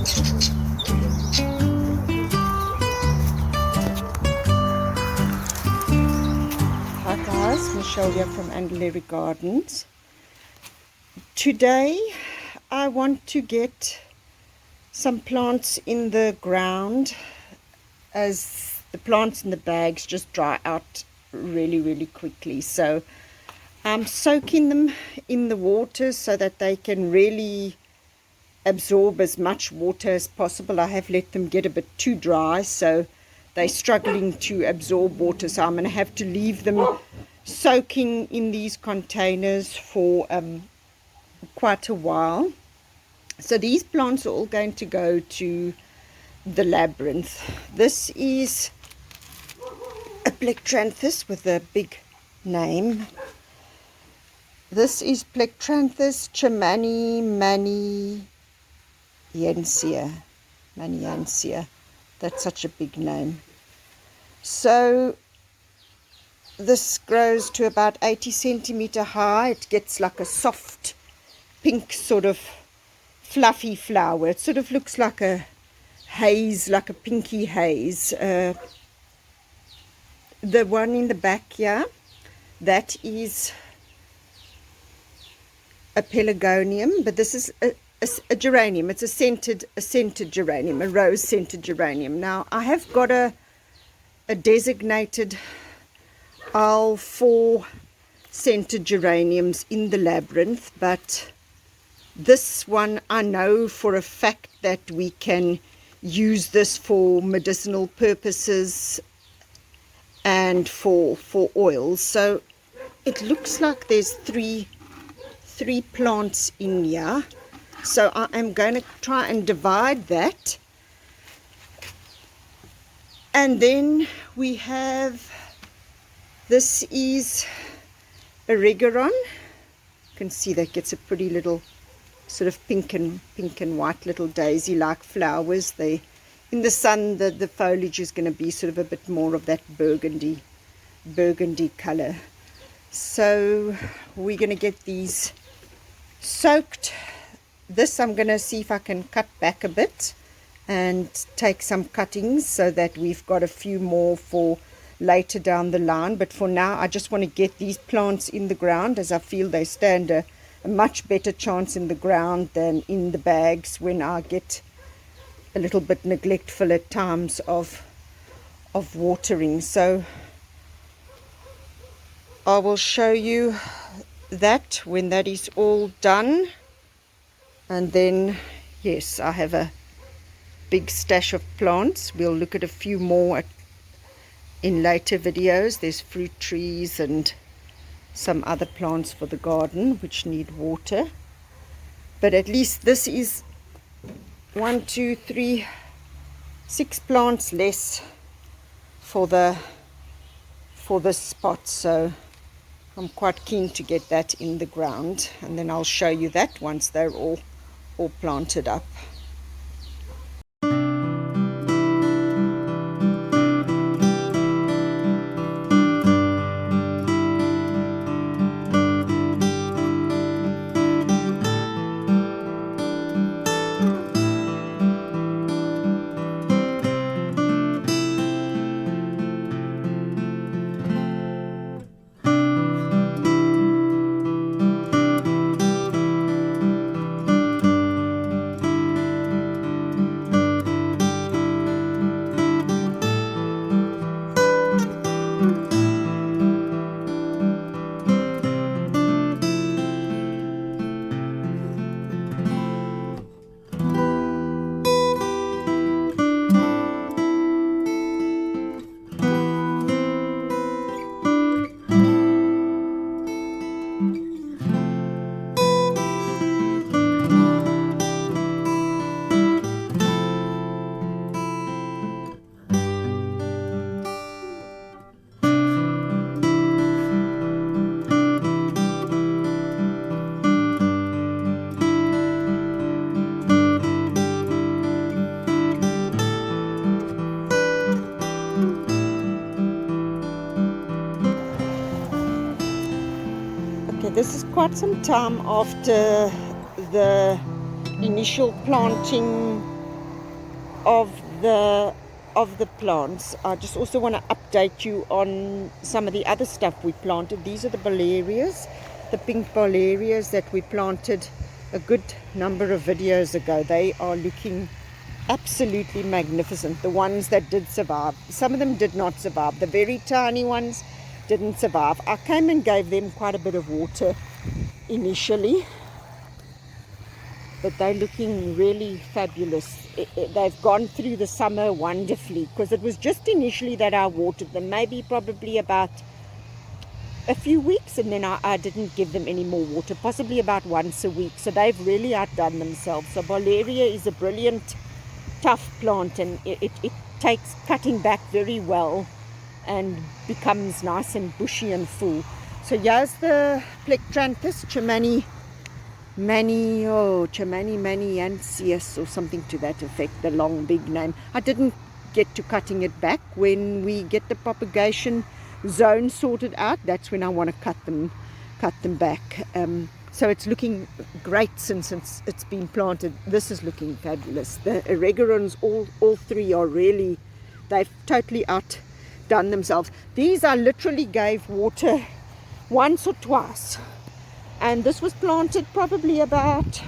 Hi guys, Michelle here from Andalery Gardens. Today I want to get some plants in the ground as the plants in the bags just dry out really quickly. So I'm soaking them in the water so that they can really absorb as much water as possible. I have let them get a bit too dry, so they're struggling to absorb water, so I'm going to have to leave them soaking in these containers for quite a while. So these plants are all going to go to the Labyrinth. This is a Plectranthus with a big name. This is Plectranthus Maniansia. That's such a big name. So this grows to about 80 centimeter high. It gets like a soft pink sort of fluffy flower. It sort of looks like a haze, like a pinky haze. The one in the back here, that is a pelargonium, but this is a geranium. It's a scented geranium, a rose scented geranium. Now I have got a designated aisle for scented geraniums in the Labyrinth, but this one I know for a fact that we can use this for medicinal purposes and for oils. So it looks like there's three plants in here. So I am going to try and divide that. And then we have, this is a regeron. You can see that gets a pretty little sort of pink and white little daisy-like flowers. They, in the sun, the foliage is going to be sort of a bit more of that burgundy color. So we're going to get these soaked. This I'm going to see if I can cut back a bit and take some cuttings so that we've got a few more for later down the line. But for now I just want to get these plants in the ground, as I feel they stand a much better chance in the ground than in the bags when I get a little bit neglectful at times of watering. So I will show you that when that is all done. And then, yes, I have a big stash of plants. We'll look at a few more in later videos. There's fruit trees and some other plants for the garden which need water. But at least this is 1, 2, 3, 6 plants less for this spot. So I'm quite keen to get that in the ground, and then I'll show you that once they're all planted up. This is quite some time after the initial planting of the plants. I just also want to update you on some of the other stuff we planted. These are the barlerias, the pink barlerias that we planted a good number of videos ago. They are looking absolutely magnificent. The ones that did survive. Some of them did not survive. The very tiny ones didn't survive. I came and gave them quite a bit of water initially, but they're looking really fabulous. They've gone through the summer wonderfully, because it was just initially that I watered them, maybe probably about a few weeks, and then I didn't give them any more water, possibly about once a week. So they've really outdone themselves. So barleria is a brilliant, tough plant, and it takes cutting back very well and becomes nice and bushy and full. So here's the Plectranthus Chamani-maniensis or something to that effect, the long big name. I didn't get to cutting it back. When we get the propagation zone sorted out, that's when I want to cut them back. So it's looking great since it's been planted. This is looking fabulous. The Oregorons, all three are really, they've totally outdone themselves. These I literally gave water once or twice, and this was planted probably about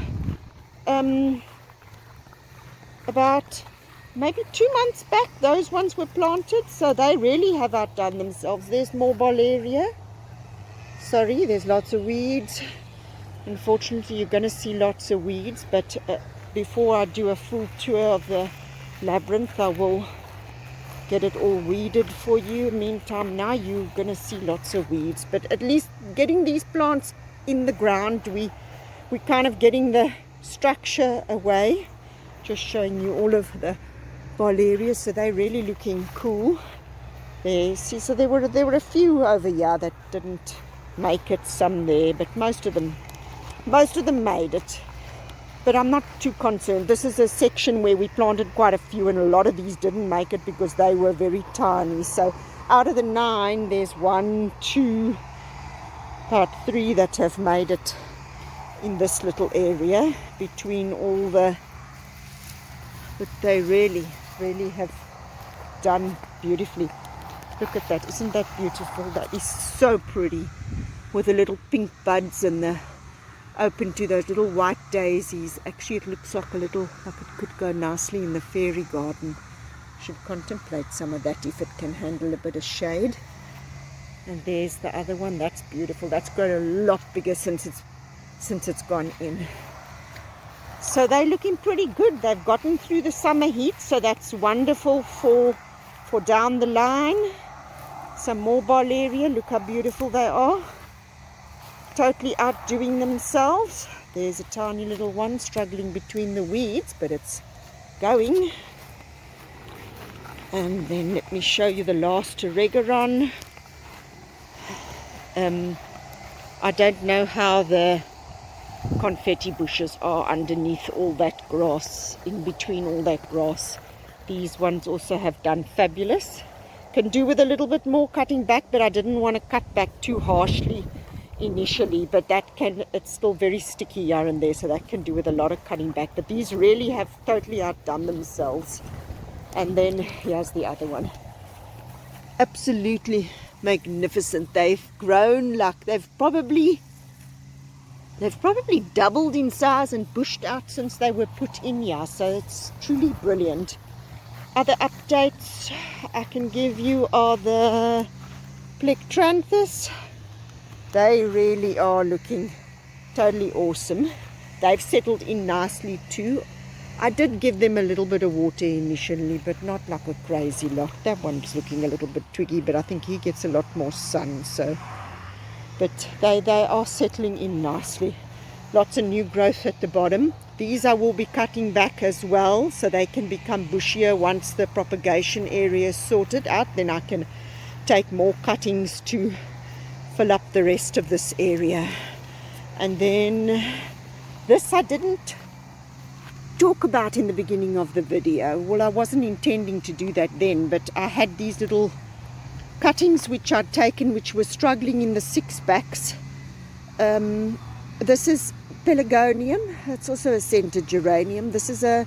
maybe 2 months back. Those ones were planted, so they really have outdone themselves. There's more barleria. Sorry, there's lots of weeds. Unfortunately, you're going to see lots of weeds, but before I do a full tour of the labyrinth, I will get it all weeded for you. Meantime, now you're going to see lots of weeds, but at least getting these plants in the ground, we're kind of getting the structure away. Just showing you all of the barlerias, so they're really looking cool. There, see, so there were a few over here that didn't make it, some there, but most of them made it. But I'm not too concerned. This is a section where we planted quite a few, and a lot of these didn't make it because they were very tiny. So out of the 9, there's 1, 2, about 3 that have made it in this little area between all the, but they really have done beautifully. Look at that, isn't that beautiful? That is so pretty, with the little pink buds and the open to those little white daisies. Actually, it looks like it could go nicely in the fairy garden. Should contemplate some of that if it can handle a bit of shade. And there's the other one. That's beautiful. That's grown a lot bigger since it's gone in. So they're looking pretty good. They've gotten through the summer heat, so that's wonderful for down the line. Some more barleria. Look how beautiful they are. Totally outdoing themselves. There's a tiny little one struggling between the weeds, but it's going. And then let me show you the last Oregoron. I don't know how the confetti bushes are underneath all that grass, in between all that grass. These ones also have done fabulous. Can do with a little bit more cutting back, but I didn't want to cut back too harshly initially, but it's still very sticky here and there, so that can do with a lot of cutting back. But these really have totally outdone themselves. And then here's the other one. Absolutely magnificent. They've grown like they've probably doubled in size and bushed out since they were put in here, so it's truly brilliant. Other updates I can give you are the Plectranthus. They really are looking totally awesome. They've settled in nicely too. I did give them a little bit of water initially, but not like a crazy lot. That one's looking a little bit twiggy, but I think he gets a lot more sun. So, but they are settling in nicely. Lots of new growth at the bottom. These I will be cutting back as well, so they can become bushier once the propagation area is sorted out. Then I can take more cuttings to fill up the rest of this area. And then this I didn't talk about in the beginning of the video. Well, I wasn't intending to do that then, but I had these little cuttings which I'd taken, which were struggling in the 6-backs. This is pelargonium. It's also a scented geranium. This is a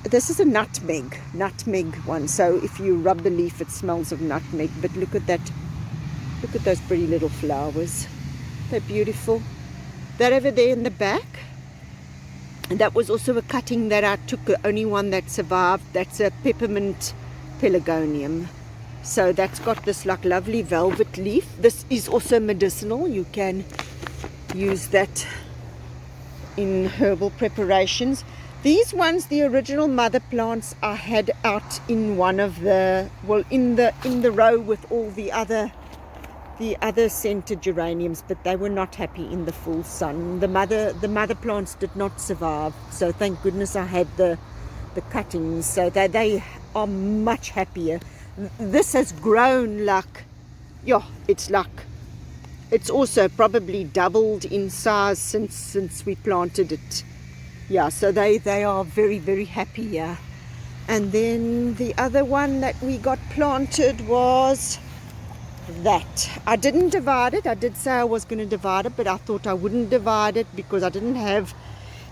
this is a nutmeg one. So if you rub the leaf, it smells of nutmeg. But look at that. Look at those pretty little flowers. They're beautiful. That over there in the back, and that was also a cutting that I took, the only one that survived. That's a peppermint pelargonium. So that's got this like lovely velvet leaf. This is also medicinal. You can use that in herbal preparations. These ones, the original mother plants, I had out in one of the, well, in the row with all the other scented geraniums, but they were not happy in the full sun. The mother plants did not survive, so thank goodness I had the cuttings, so they are much happier. This has grown like, yeah, it's also probably doubled in size since we planted it. Yeah, so they are very, very happy, yeah. And then the other one that we got planted was that. I didn't divide it. I did say I was going to divide it, but I thought I wouldn't divide it because I didn't have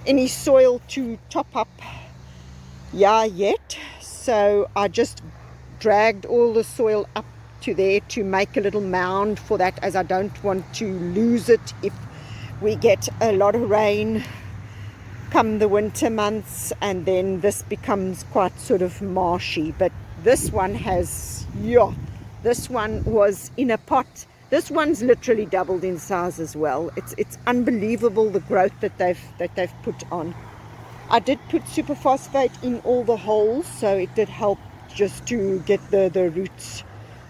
any soil to top up yet. So I just dragged all the soil up to there to make a little mound for that, as I don't want to lose it if we get a lot of rain come the winter months, and then this becomes quite sort of marshy. But this one has, yeah, this one was in a pot. This one's literally doubled in size as well. It's unbelievable the growth that they've put on. I did put superphosphate in all the holes, so it did help just to get the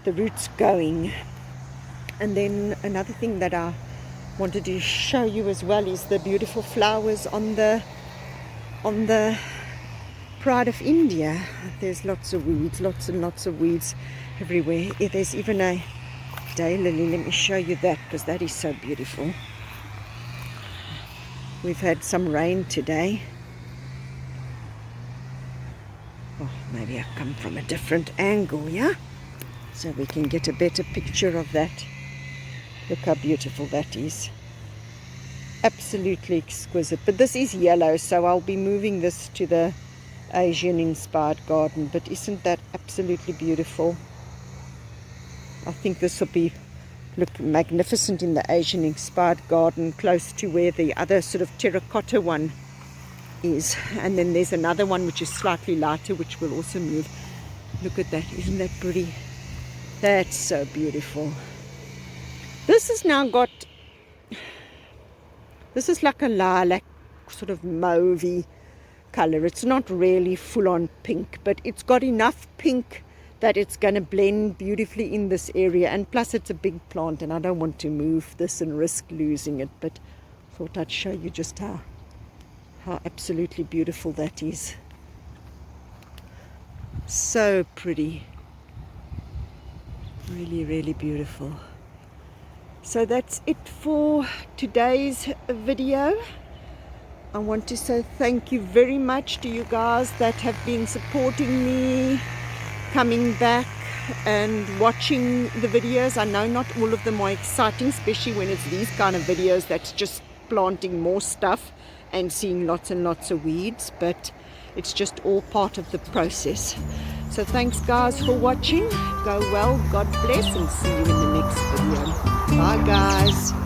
roots going. And then another thing that I wanted to show you as well is the beautiful flowers on the Pride of India. There's lots of weeds, lots and lots of weeds everywhere. There's even a daylily. Let me show you that, because that is so beautiful. We've had some rain today. Oh, maybe I've come from a different angle, yeah, so we can get a better picture of that. Look how beautiful that is. Absolutely exquisite. But this is yellow, so I'll be moving this to the Asian inspired garden. But isn't that absolutely beautiful? I think this will look magnificent in the Asian inspired garden, close to where the other sort of terracotta one is. And then there's another one which is slightly lighter, which will also move. Look at that. Isn't that pretty? That's so beautiful. This has now got, this is like a lilac sort of mauvey color. It's not really full on pink, but it's got enough pink that it's going to blend beautifully in this area. And plus it's a big plant, and I don't want to move this and risk losing it, but thought I'd show you just how absolutely beautiful that is. So pretty. Really, really beautiful. So that's it for today's video. I want to say thank you very much to you guys that have been supporting me, coming back and watching the videos. I know not all of them are exciting, especially when it's these kind of videos that's just planting more stuff and seeing lots and lots of weeds, but it's just all part of the process. So thanks guys for watching. Go well, God bless, and see you in the next video. Bye guys.